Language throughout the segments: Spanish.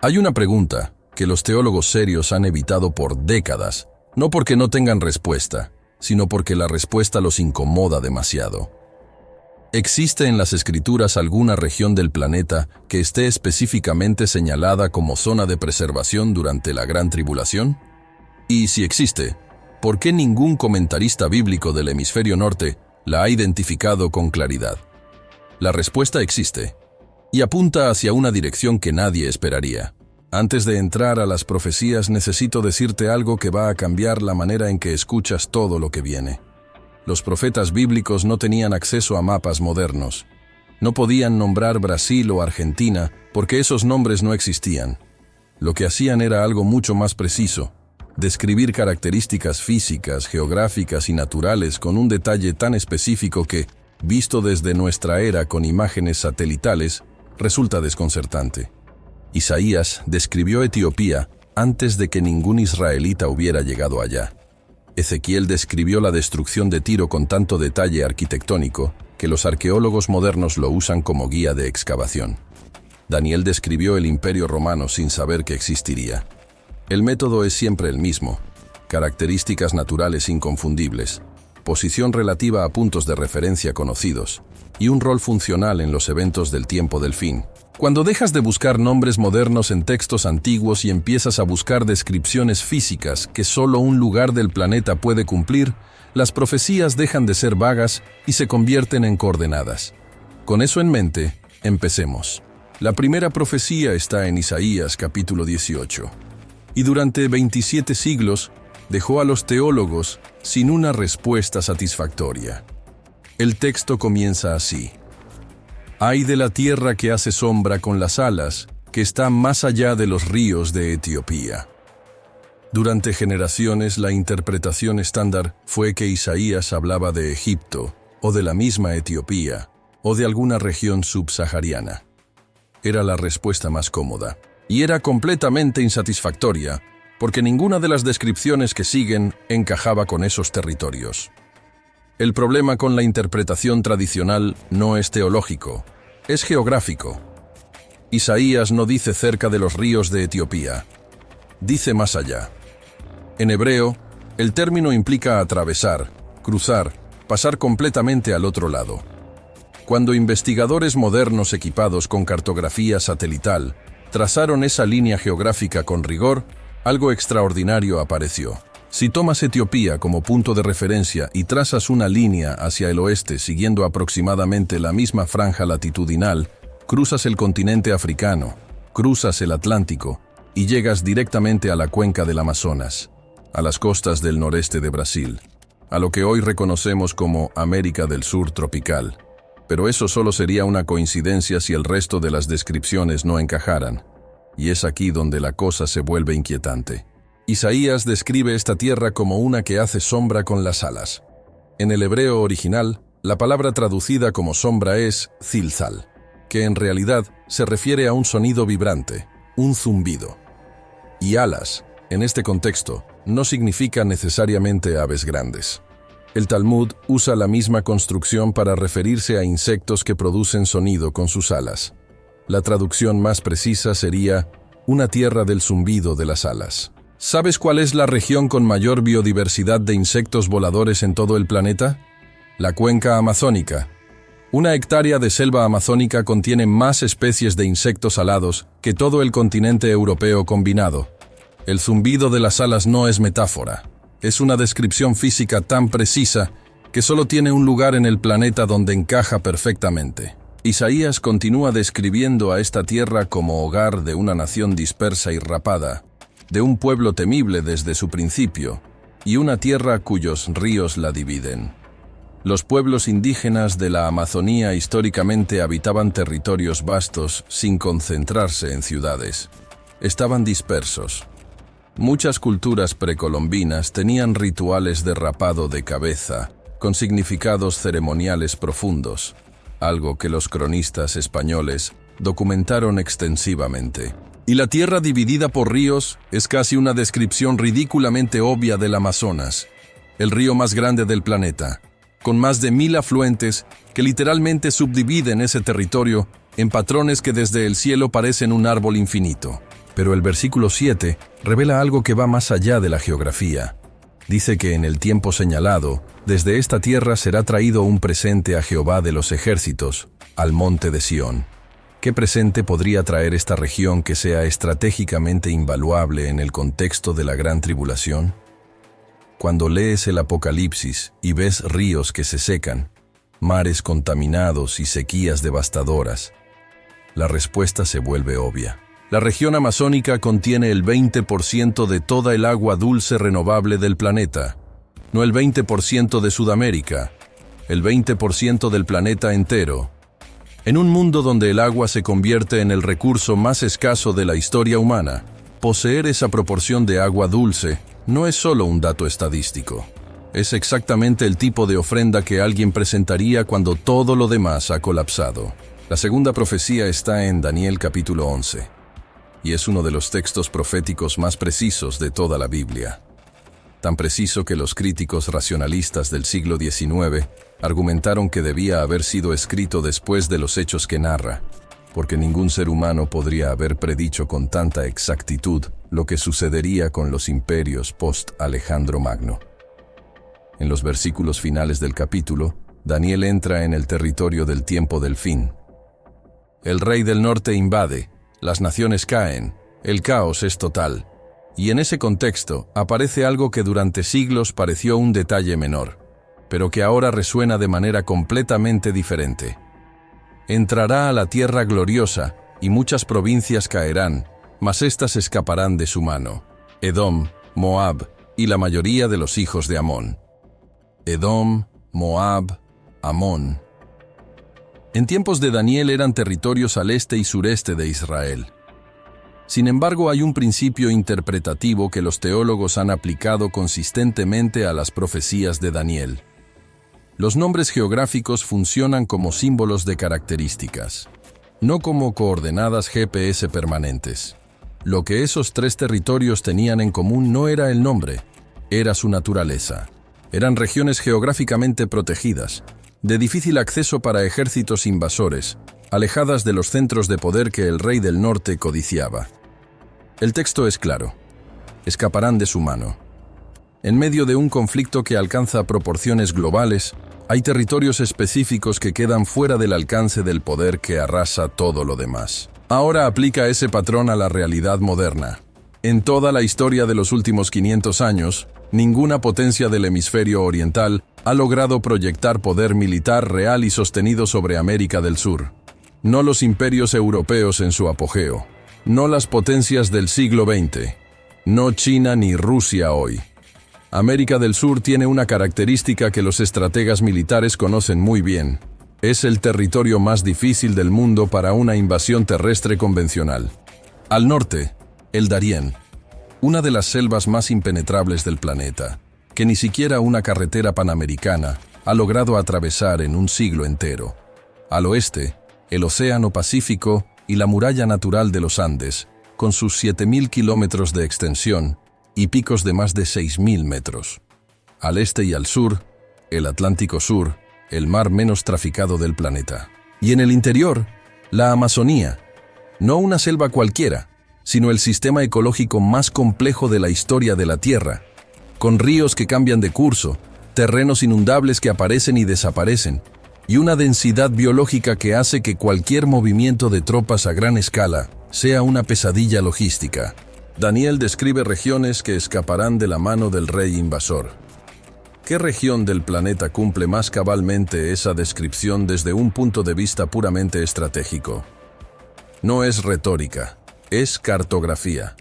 Hay una pregunta que los teólogos serios han evitado por décadas, no porque no tengan respuesta, sino porque la respuesta los incomoda demasiado. ¿Existe en las Escrituras alguna región del planeta que esté específicamente señalada como zona de preservación durante la Gran Tribulación? Y si existe, ¿por qué ningún comentarista bíblico del hemisferio norte la ha identificado con claridad? La respuesta existe, y apunta hacia una dirección que nadie esperaría. Antes de entrar a las profecías, necesito decirte algo que va a cambiar la manera en que escuchas todo lo que viene. Los profetas bíblicos no tenían acceso a mapas modernos. No podían nombrar Brasil o Argentina porque esos nombres no existían. Lo que hacían era algo mucho más preciso: describir características físicas, geográficas y naturales con un detalle tan específico que, visto desde nuestra era con imágenes satelitales, resulta desconcertante. Isaías describió Etiopía antes de que ningún israelita hubiera llegado allá. Ezequiel describió la destrucción de Tiro con tanto detalle arquitectónico que los arqueólogos modernos lo usan como guía de excavación. Daniel describió el Imperio Romano sin saber que existiría. El método es siempre el mismo: características naturales inconfundibles, posición relativa a puntos de referencia conocidos, y un rol funcional en los eventos del tiempo del fin. Cuando dejas de buscar nombres modernos en textos antiguos y empiezas a buscar descripciones físicas que solo un lugar del planeta puede cumplir, las profecías dejan de ser vagas y se convierten en coordenadas. Con eso en mente, empecemos. La primera profecía está en Isaías capítulo 18. Y durante 27 siglos dejó a los teólogos sin una respuesta satisfactoria. El texto comienza así: «Ay de la tierra que hace sombra con las alas, que está más allá de los ríos de Etiopía». Durante generaciones, la interpretación estándar fue que Isaías hablaba de Egipto, o de la misma Etiopía, o de alguna región subsahariana. Era la respuesta más cómoda, y era completamente insatisfactoria, porque ninguna de las descripciones que siguen encajaba con esos territorios. El problema con la interpretación tradicional no es teológico, es geográfico. Isaías no dice cerca de los ríos de Etiopía, dice más allá. En hebreo, el término implica atravesar, cruzar, pasar completamente al otro lado. Cuando investigadores modernos equipados con cartografía satelital trazaron esa línea geográfica con rigor, algo extraordinario apareció. Si tomas Etiopía como punto de referencia y trazas una línea hacia el oeste siguiendo aproximadamente la misma franja latitudinal, cruzas el continente africano, cruzas el Atlántico y llegas directamente a la cuenca del Amazonas, a las costas del noreste de Brasil, a lo que hoy reconocemos como América del Sur tropical. Pero eso solo sería una coincidencia si el resto de las descripciones no encajaran, y es aquí donde la cosa se vuelve inquietante. Isaías describe esta tierra como una que hace sombra con las alas. En el hebreo original, la palabra traducida como sombra es zilzal, que en realidad se refiere a un sonido vibrante, un zumbido. Y alas, en este contexto, no significa necesariamente aves grandes. El Talmud usa la misma construcción para referirse a insectos que producen sonido con sus alas. La traducción más precisa sería una tierra del zumbido de las alas. ¿Sabes cuál es la región con mayor biodiversidad de insectos voladores en todo el planeta? La cuenca amazónica. Una hectárea de selva amazónica contiene más especies de insectos alados que todo el continente europeo combinado. El zumbido de las alas no es metáfora. Es una descripción física tan precisa que solo tiene un lugar en el planeta donde encaja perfectamente. Isaías continúa describiendo a esta tierra como hogar de una nación dispersa y rapada, de un pueblo temible desde su principio, y una tierra cuyos ríos la dividen. Los pueblos indígenas de la Amazonía históricamente habitaban territorios vastos sin concentrarse en ciudades. Estaban dispersos. Muchas culturas precolombinas tenían rituales de rapado de cabeza, con significados ceremoniales profundos, algo que los cronistas españoles documentaron extensivamente. Y la tierra dividida por ríos es casi una descripción ridículamente obvia del Amazonas, el río más grande del planeta, con más de 1000 afluentes que literalmente subdividen ese territorio en patrones que desde el cielo parecen un árbol infinito. Pero el versículo 7 revela algo que va más allá de la geografía. Dice que en el tiempo señalado, desde esta tierra será traído un presente a Jehová de los ejércitos, al monte de Sión. ¿Qué presente podría traer esta región que sea estratégicamente invaluable en el contexto de la gran tribulación? Cuando lees el Apocalipsis y ves ríos que se secan, mares contaminados y sequías devastadoras, la respuesta se vuelve obvia. La región amazónica contiene el 20% de toda el agua dulce renovable del planeta, no el 20% de Sudamérica, el 20% del planeta entero. En un mundo donde el agua se convierte en el recurso más escaso de la historia humana, poseer esa proporción de agua dulce no es solo un dato estadístico. Es exactamente el tipo de ofrenda que alguien presentaría cuando todo lo demás ha colapsado. La segunda profecía está en Daniel capítulo 11, y es uno de los textos proféticos más precisos de toda la Biblia. Tan preciso que los críticos racionalistas del siglo XIX argumentaron que debía haber sido escrito después de los hechos que narra, porque ningún ser humano podría haber predicho con tanta exactitud lo que sucedería con los imperios post-Alejandro Magno. En los versículos finales del capítulo, Daniel entra en el territorio del tiempo del fin. El rey del norte invade, las naciones caen, el caos es total. Y en ese contexto aparece algo que durante siglos pareció un detalle menor, pero que ahora resuena de manera completamente diferente. Entrará a la tierra gloriosa, y muchas provincias caerán, mas éstas escaparán de su mano. Edom, Moab, y la mayoría de los hijos de Amón. Edom, Moab, Amón. En tiempos de Daniel eran territorios al este y sureste de Israel. Sin embargo, hay un principio interpretativo que los teólogos han aplicado consistentemente a las profecías de Daniel. Los nombres geográficos funcionan como símbolos de características, no como coordenadas GPS permanentes. Lo que esos tres territorios tenían en común no era el nombre, era su naturaleza. Eran regiones geográficamente protegidas, de difícil acceso para ejércitos invasores, alejadas de los centros de poder que el rey del norte codiciaba. El texto es claro: escaparán de su mano. En medio de un conflicto que alcanza proporciones globales, hay territorios específicos que quedan fuera del alcance del poder que arrasa todo lo demás. Ahora aplica ese patrón a la realidad moderna. En toda la historia de los últimos 500 años, ninguna potencia del hemisferio oriental ha logrado proyectar poder militar real y sostenido sobre América del Sur. No los imperios europeos en su apogeo, no las potencias del siglo XX, no China ni Rusia hoy. América del Sur tiene una característica que los estrategas militares conocen muy bien. Es el territorio más difícil del mundo para una invasión terrestre convencional. Al norte, el Darién, una de las selvas más impenetrables del planeta, que ni siquiera una carretera panamericana ha logrado atravesar en un siglo entero. Al oeste, el Océano Pacífico y la muralla natural de los Andes, con sus 7.000 kilómetros de extensión y picos de más de 6.000 metros. Al este y al sur, el Atlántico Sur, el mar menos traficado del planeta. Y en el interior, la Amazonía, no una selva cualquiera, sino el sistema ecológico más complejo de la historia de la Tierra, con ríos que cambian de curso, terrenos inundables que aparecen y desaparecen, y una densidad biológica que hace que cualquier movimiento de tropas a gran escala sea una pesadilla logística. Daniel describe regiones que escaparán de la mano del rey invasor. ¿Qué región del planeta cumple más cabalmente esa descripción desde un punto de vista puramente estratégico? No es retórica, es cartografía.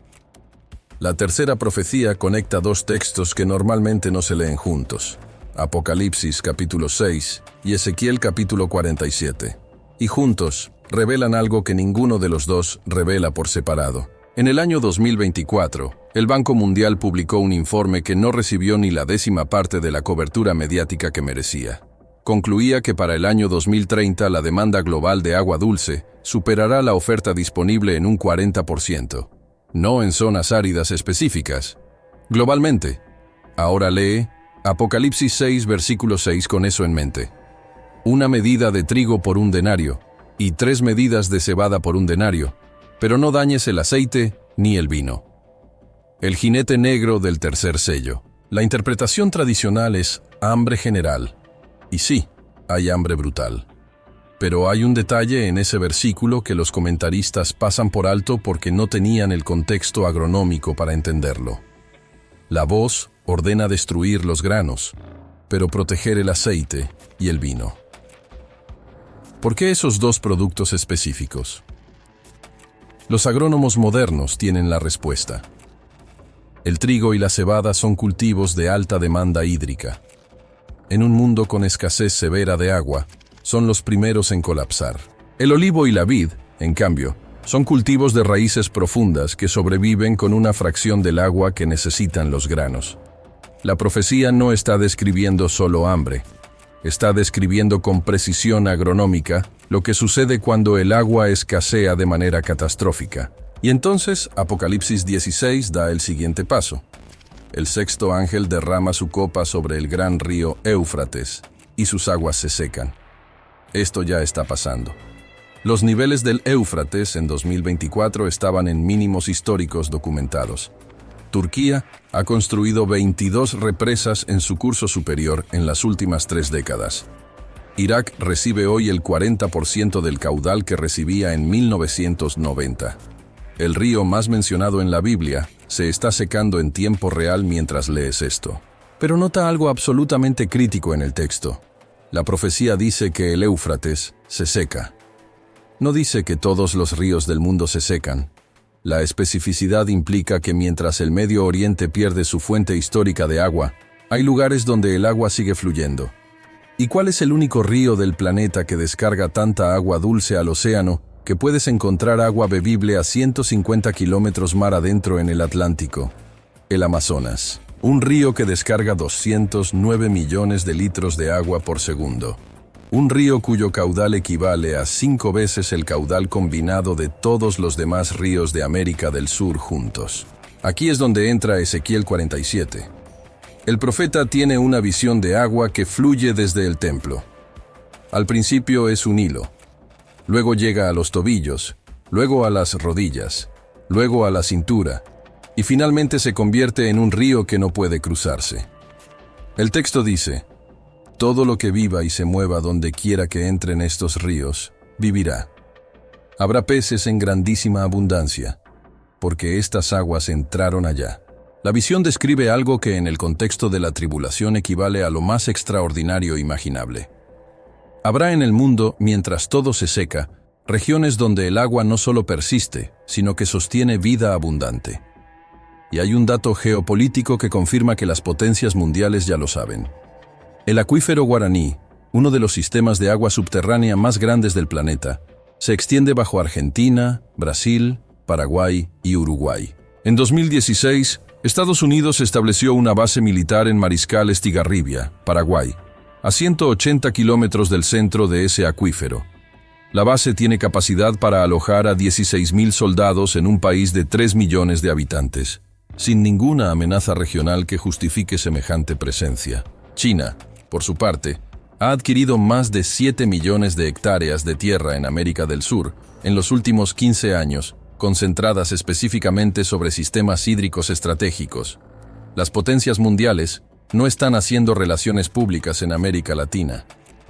La tercera profecía conecta dos textos que normalmente no se leen juntos: Apocalipsis capítulo 6 y Ezequiel capítulo 47. Y juntos, revelan algo que ninguno de los dos revela por separado. En el año 2024, el Banco Mundial publicó un informe que no recibió ni la 10ª parte de la cobertura mediática que merecía. Concluía que para el año 2030 la demanda global de agua dulce superará la oferta disponible en un 40%, no en zonas áridas específicas. Globalmente. Ahora lee Apocalipsis 6, versículo 6 con eso en mente. 1 medida de trigo por 1 denario, y 3 medidas de cebada por 1 denario, pero no dañes el aceite, ni el vino. El jinete negro del tercer sello. La interpretación tradicional es hambre general. Y sí, hay hambre brutal. Pero hay un detalle en ese versículo que los comentaristas pasan por alto porque no tenían el contexto agronómico para entenderlo. La voz ordena destruir los granos, pero proteger el aceite y el vino. ¿Por qué esos dos productos específicos? Los agrónomos modernos tienen la respuesta. El trigo y la cebada son cultivos de alta demanda hídrica. En un mundo con escasez severa de agua, son los primeros en colapsar. El olivo y la vid, en cambio, son cultivos de raíces profundas que sobreviven con una fracción del agua que necesitan los granos. La profecía no está describiendo solo hambre, está describiendo con precisión agronómica lo que sucede cuando el agua escasea de manera catastrófica. Y entonces, Apocalipsis 16 da el siguiente paso. El sexto ángel derrama su copa sobre el gran río Éufrates, y sus aguas se secan. Esto ya está pasando. Los niveles del Éufrates en 2024 estaban en mínimos históricos documentados. Turquía ha construido 22 represas en su curso superior en las últimas 3 décadas. Irak recibe hoy el 40% del caudal que recibía en 1990. El río más mencionado en la Biblia se está secando en tiempo real mientras lees esto. Pero nota algo absolutamente crítico en el texto. La profecía dice que el Éufrates se seca. No dice que todos los ríos del mundo se secan. La especificidad implica que mientras el Medio Oriente pierde su fuente histórica de agua, hay lugares donde el agua sigue fluyendo. ¿Y cuál es el único río del planeta que descarga tanta agua dulce al océano que puedes encontrar agua bebible a 150 kilómetros mar adentro en el Atlántico? El Amazonas. Un río que descarga 209 millones de litros de agua por segundo. Un río cuyo caudal equivale a 5 veces el caudal combinado de todos los demás ríos de América del Sur juntos. Aquí es donde entra Ezequiel 47. El profeta tiene una visión de agua que fluye desde el templo. Al principio es un hilo. Luego llega a los tobillos, luego a las rodillas, luego a la cintura, y finalmente se convierte en un río que no puede cruzarse. El texto dice: todo lo que viva y se mueva donde quiera que entren estos ríos, vivirá. Habrá peces en grandísima abundancia, porque estas aguas entraron allá. La visión describe algo que en el contexto de la tribulación equivale a lo más extraordinario imaginable. Habrá en el mundo, mientras todo se seca, regiones donde el agua no solo persiste, sino que sostiene vida abundante. Y hay un dato geopolítico que confirma que las potencias mundiales ya lo saben. El acuífero Guaraní, uno de los sistemas de agua subterránea más grandes del planeta, se extiende bajo Argentina, Brasil, Paraguay y Uruguay. En 2016, Estados Unidos estableció una base militar en Mariscal Estigarribia, Paraguay, a 180 kilómetros del centro de ese acuífero. La base tiene capacidad para alojar a 16.000 soldados en un país de 3 millones de habitantes, sin ninguna amenaza regional que justifique semejante presencia. China, por su parte, ha adquirido más de 7 millones de hectáreas de tierra en América del Sur en los últimos 15 años, concentradas específicamente sobre sistemas hídricos estratégicos. Las potencias mundiales no están haciendo relaciones públicas en América Latina.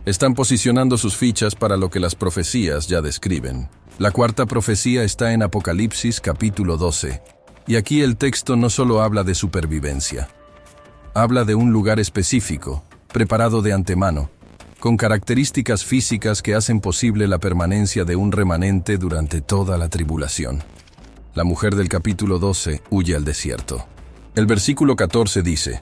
Están posicionando sus fichas para lo que las profecías ya describen. La cuarta profecía está en Apocalipsis capítulo 12. Y aquí el texto no solo habla de supervivencia. Habla de un lugar específico, preparado de antemano, con características físicas que hacen posible la permanencia de un remanente durante toda la tribulación. La mujer del capítulo 12 huye al desierto. El versículo 14 dice: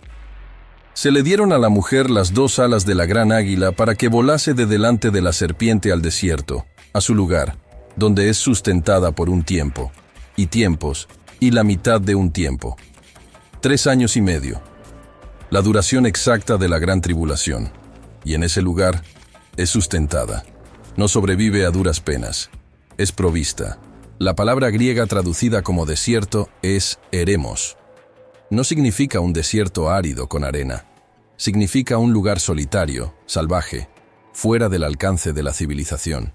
se le dieron a la mujer las 2 alas de la gran águila para que volase de delante de la serpiente al desierto, a su lugar, donde es sustentada por un tiempo, y tiempos, y la mitad de un tiempo. 3 años y medio. La duración exacta de la gran tribulación. Y en ese lugar es sustentada. No sobrevive a duras penas. Es provista. La palabra griega traducida como desierto es eremos. No significa un desierto árido con arena. Significa un lugar solitario, salvaje, fuera del alcance de la civilización.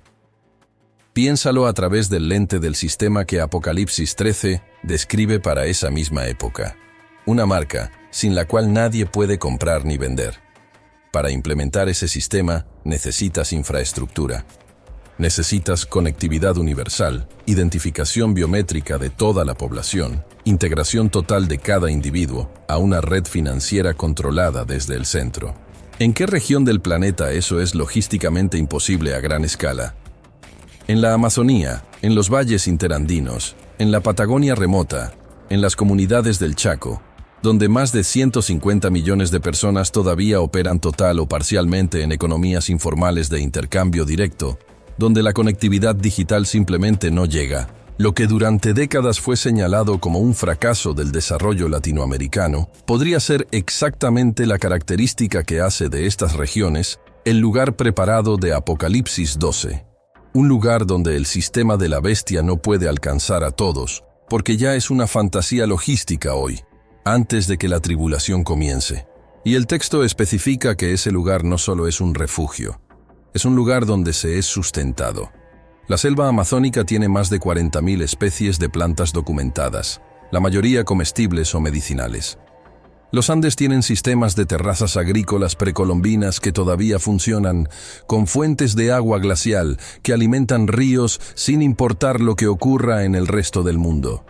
Piénsalo a través del lente del sistema que Apocalipsis 13 describe para esa misma época. Una marca sin la cual nadie puede comprar ni vender. Para implementar ese sistema necesitas infraestructura. Necesitas conectividad universal, identificación biométrica de toda la población, integración total de cada individuo a una red financiera controlada desde el centro. ¿En qué región del planeta eso es logísticamente imposible a gran escala? En la Amazonía, en los valles interandinos, en la Patagonia remota, en las comunidades del Chaco, donde más de 150 millones de personas todavía operan total o parcialmente en economías informales de intercambio directo, donde la conectividad digital simplemente no llega, lo que durante décadas fue señalado como un fracaso del desarrollo latinoamericano, podría ser exactamente la característica que hace de estas regiones el lugar preparado de Apocalipsis 12. Un lugar donde el sistema de la bestia no puede alcanzar a todos, porque ya es una fantasía logística hoy, antes de que la tribulación comience. Y el texto especifica que ese lugar no solo es un refugio, es un lugar donde se es sustentado. La selva amazónica tiene más de 40.000 especies de plantas documentadas, la mayoría comestibles o medicinales. Los Andes tienen sistemas de terrazas agrícolas precolombinas que todavía funcionan, con fuentes de agua glacial que alimentan ríos sin importar lo que ocurra en el resto del mundo.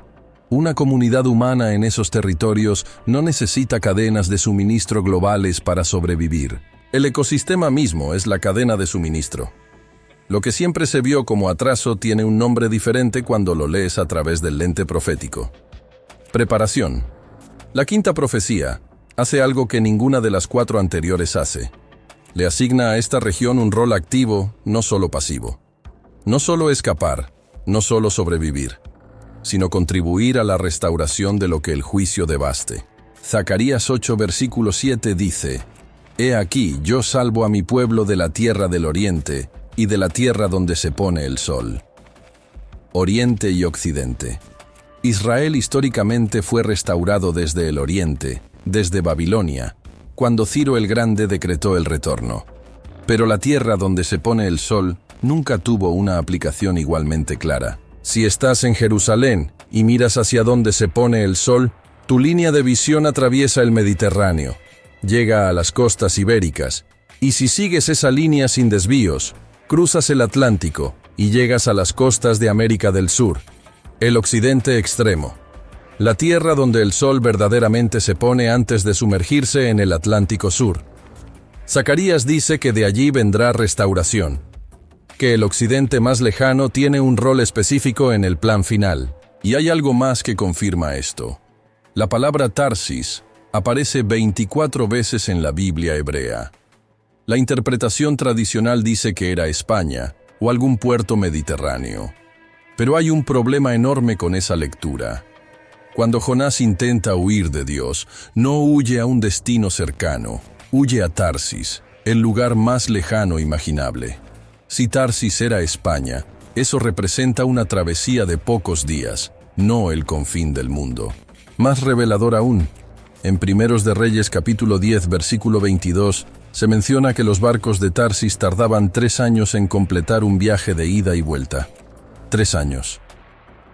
Una comunidad humana en esos territorios no necesita cadenas de suministro globales para sobrevivir. El ecosistema mismo es la cadena de suministro. Lo que siempre se vio como atraso tiene un nombre diferente cuando lo lees a través del lente profético. Preparación. La quinta profecía hace algo que ninguna de las 4 anteriores hace. Le asigna a esta región un rol activo, no solo pasivo. No solo escapar, no solo sobrevivir, sino contribuir a la restauración de lo que el juicio devaste. Zacarías 8 versículo 7 dice: «He aquí, yo salvo a mi pueblo de la tierra del oriente y de la tierra donde se pone el sol». Oriente y Occidente. Israel históricamente fue restaurado desde el oriente, desde Babilonia, cuando Ciro el Grande decretó el retorno. Pero la tierra donde se pone el sol nunca tuvo una aplicación igualmente clara. Si estás en Jerusalén y miras hacia donde se pone el sol, tu línea de visión atraviesa el Mediterráneo, llega a las costas ibéricas, y si sigues esa línea sin desvíos, cruzas el Atlántico y llegas a las costas de América del Sur, el occidente extremo, la tierra donde el sol verdaderamente se pone antes de sumergirse en el Atlántico Sur. Zacarías dice que de allí vendrá restauración, que el occidente más lejano tiene un rol específico en el plan final. Y hay algo más que confirma esto. La palabra Tarsis aparece 24 veces en la Biblia hebrea. La interpretación tradicional dice que era España o algún puerto mediterráneo. Pero hay un problema enorme con esa lectura. Cuando Jonás intenta huir de Dios, no huye a un destino cercano, huye a Tarsis, el lugar más lejano imaginable. Si Tarsis era España, eso representa una travesía de pocos días, no el confín del mundo. Más revelador aún, en Primeros de Reyes capítulo 10 versículo 22, se menciona que los barcos de Tarsis tardaban 3 años en completar un viaje de ida y vuelta. 3 años.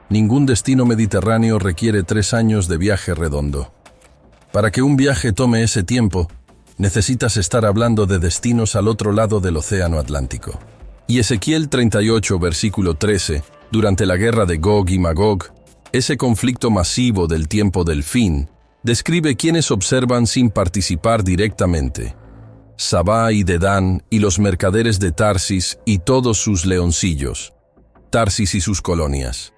Ningún destino mediterráneo requiere 3 años de viaje redondo. Para que un viaje tome ese tiempo, necesitas estar hablando de destinos al otro lado del Océano Atlántico. Y Ezequiel 38 versículo 13, durante la guerra de Gog y Magog, ese conflicto masivo del tiempo del fin, describe quienes observan sin participar directamente. Sabá y Dedán y los mercaderes de Tarsis y todos sus leoncillos. Tarsis y sus colonias.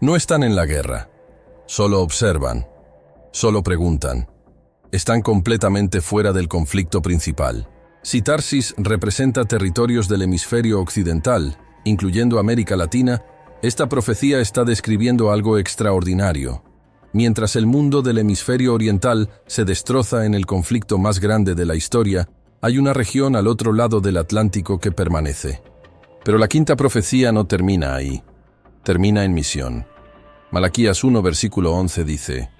No están en la guerra. Solo observan. Solo preguntan. Están completamente fuera del conflicto principal. Si Tarsis representa territorios del hemisferio occidental, incluyendo América Latina, esta profecía está describiendo algo extraordinario. Mientras el mundo del hemisferio oriental se destroza en el conflicto más grande de la historia, hay una región al otro lado del Atlántico que permanece. Pero la quinta profecía no termina ahí. Termina en misión. Malaquías 1 versículo 11 dice: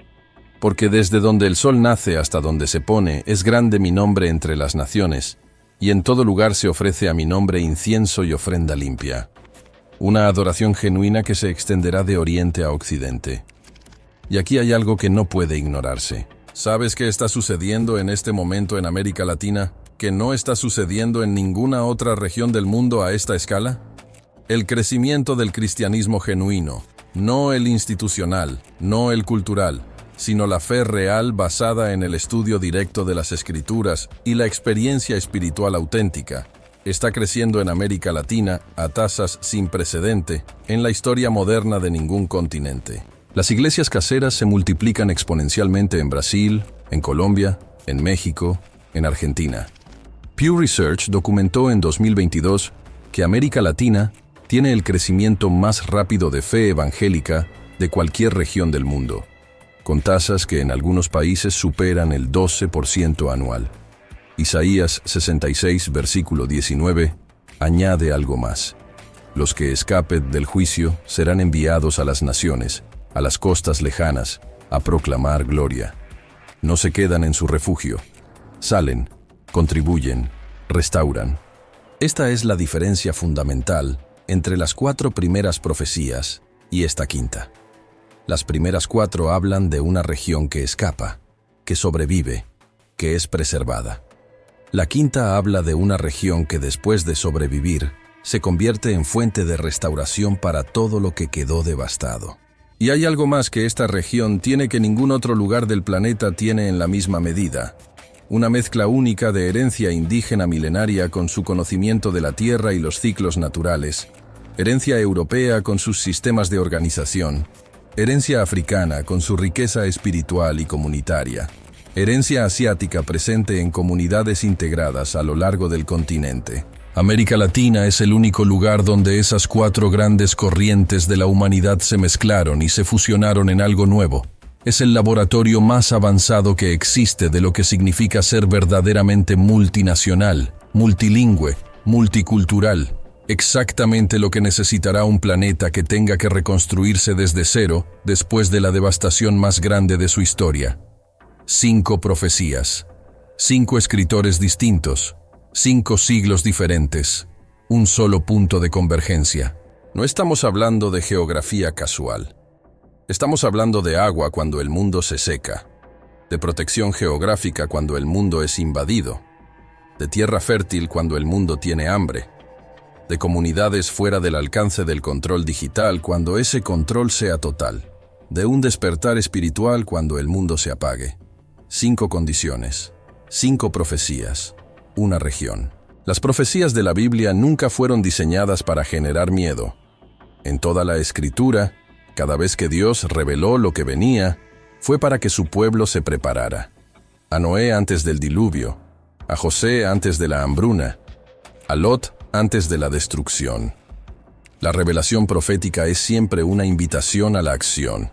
«Porque desde donde el sol nace hasta donde se pone, es grande mi nombre entre las naciones, y en todo lugar se ofrece a mi nombre incienso y ofrenda limpia». Una adoración genuina que se extenderá de oriente a occidente. Y aquí hay algo que no puede ignorarse. ¿Sabes qué está sucediendo en este momento en América Latina? ¿Que no está sucediendo en ninguna otra región del mundo a esta escala? El crecimiento del cristianismo genuino, no el institucional, no el cultural, sino la fe real basada en el estudio directo de las Escrituras y la experiencia espiritual auténtica, está creciendo en América Latina a tasas sin precedente en la historia moderna de ningún continente. Las iglesias caseras se multiplican exponencialmente en Brasil, en Colombia, en México, en Argentina. Pew Research documentó en 2022 que América Latina tiene el crecimiento más rápido de fe evangélica de cualquier región del mundo, con tasas que en algunos países superan el 12% anual. Isaías 66, versículo 19, añade algo más. Los que escapen del juicio serán enviados a las naciones, a las costas lejanas, a proclamar gloria. No se quedan en su refugio. Salen, contribuyen, restauran. Esta es la diferencia fundamental entre las 4 primeras profecías y esta quinta. Las primeras 4 hablan de una región que escapa, que sobrevive, que es preservada. La quinta habla de una región que después de sobrevivir, se convierte en fuente de restauración para todo lo que quedó devastado. Y hay algo más que esta región tiene que ningún otro lugar del planeta tiene en la misma medida. Una mezcla única de herencia indígena milenaria con su conocimiento de la tierra y los ciclos naturales, herencia europea con sus sistemas de organización, herencia africana con su riqueza espiritual y comunitaria, herencia asiática presente en comunidades integradas a lo largo del continente. América Latina es el único lugar donde esas 4 grandes corrientes de la humanidad se mezclaron y se fusionaron en algo nuevo. Es el laboratorio más avanzado que existe de lo que significa ser verdaderamente multinacional, multilingüe, multicultural. Exactamente lo que necesitará un planeta que tenga que reconstruirse desde cero después de la devastación más grande de su historia. 5 profecías, 5 escritores distintos, 5 siglos diferentes, un solo punto de convergencia. No estamos hablando de geografía casual. Estamos hablando de agua cuando el mundo se seca, de protección geográfica cuando el mundo es invadido, de tierra fértil cuando el mundo tiene hambre, de comunidades fuera del alcance del control digital cuando ese control sea total, de un despertar espiritual cuando el mundo se apague. 5 condiciones, 5 profecías. Una región. Las profecías de la Biblia nunca fueron diseñadas para generar miedo. En toda la Escritura, cada vez que Dios reveló lo que venía, fue para que su pueblo se preparara. A Noé antes del diluvio, a José antes de la hambruna, a Lot antes de la destrucción. La revelación profética es siempre una invitación a la acción.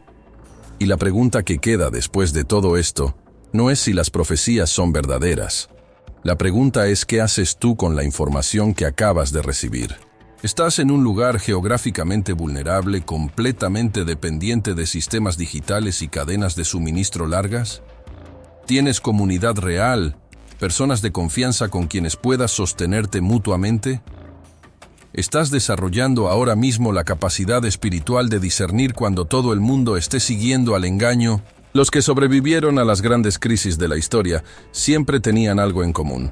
Y la pregunta que queda después de todo esto no es si las profecías son verdaderas. La pregunta es ¿qué haces tú con la información que acabas de recibir? ¿Estás en un lugar geográficamente vulnerable, completamente dependiente de sistemas digitales y cadenas de suministro largas? ¿Tienes comunidad real, personas de confianza con quienes puedas sostenerte mutuamente? ¿Estás desarrollando ahora mismo la capacidad espiritual de discernir cuando todo el mundo esté siguiendo al engaño? Los que sobrevivieron a las grandes crisis de la historia siempre tenían algo en común.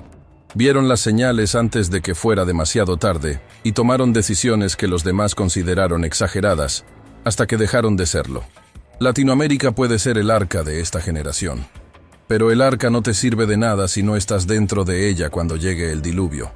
Vieron las señales antes de que fuera demasiado tarde y tomaron decisiones que los demás consideraron exageradas, hasta que dejaron de serlo. Latinoamérica puede ser el arca de esta generación, pero el arca no te sirve de nada si no estás dentro de ella cuando llegue el diluvio.